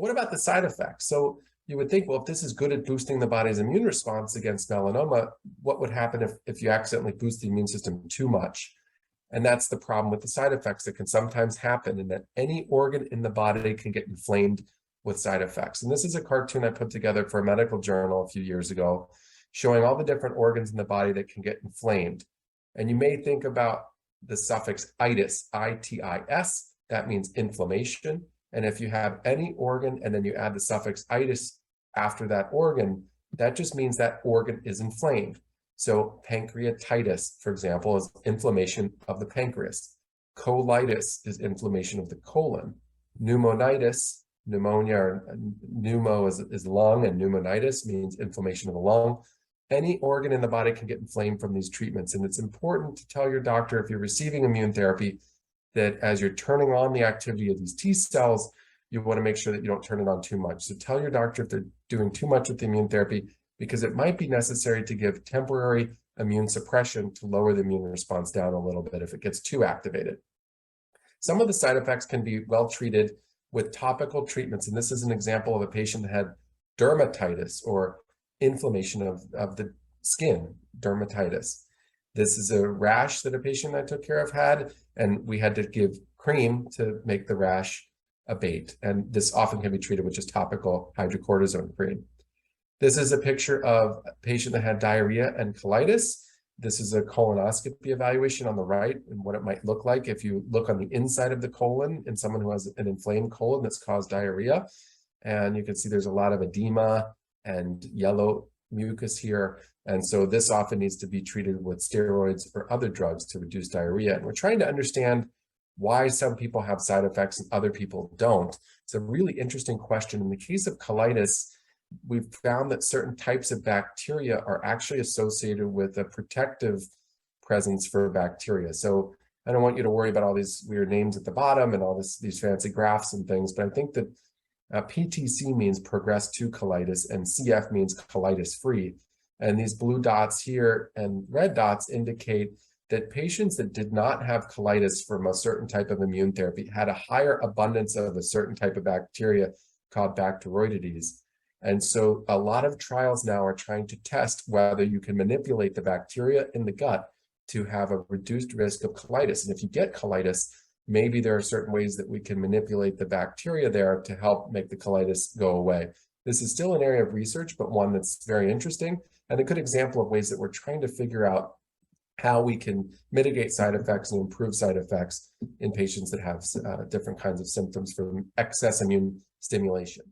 But what about the side effects? So you would think, well, if this is good at boosting the body's immune response against melanoma, what would happen if you accidentally boost the immune system too much? And that's the problem with the side effects that can sometimes happen, and that any organ in the body can get inflamed with side effects. And this is a cartoon I put together for a medical journal a few years ago, showing all the different organs in the body that can get inflamed. And you may think about the suffix itis, I-T-I-S, that means inflammation. And if you have any organ and then you add the suffix itis after that organ, that just means that organ is inflamed. So pancreatitis, for example, is inflammation of the pancreas. Colitis is inflammation of the colon. Pneumonitis, pneumonia, or pneumo is lung, and pneumonitis means inflammation of the lung. Any organ in the body can get inflamed from these treatments. And it's important to tell your doctor, if you're receiving immune therapy, that as you're turning on the activity of these T cells, you want to make sure that you don't turn it on too much. So tell your doctor if they're doing too much with the immune therapy, because it might be necessary to give temporary immune suppression to lower the immune response down a little bit if it gets too activated. Some of the side effects can be well treated with topical treatments. And this is an example of a patient that had dermatitis, or inflammation of the skin, dermatitis. This is a rash that a patient I took care of had, and we had to give cream to make the rash abate. And this often can be treated with just topical hydrocortisone cream. This is a picture of a patient that had diarrhea and colitis. This is a colonoscopy evaluation on the right, and what it might look like if you look on the inside of the colon in someone who has an inflamed colon that's caused diarrhea. And you can see there's a lot of edema and yellow mucus here. And so this often needs to be treated with steroids or other drugs to reduce diarrhea. And we're trying to understand why some people have side effects and other people don't. It's a really interesting question. In the case of colitis, we've found that certain types of bacteria are actually associated with a protective presence for bacteria. So I don't want you to worry about all these weird names at the bottom and all these fancy graphs and things, but I think that PTC means progressed to colitis, and CF means colitis-free. And these blue dots here and red dots indicate that patients that did not have colitis from a certain type of immune therapy had a higher abundance of a certain type of bacteria called Bacteroidetes. And so a lot of trials now are trying to test whether you can manipulate the bacteria in the gut to have a reduced risk of colitis. And if you get colitis, maybe there are certain ways that we can manipulate the bacteria there to help make the colitis go away. This is still an area of research, but one that's very interesting and a good example of ways that we're trying to figure out how we can mitigate side effects and improve side effects in patients that have different kinds of symptoms from excess immune stimulation.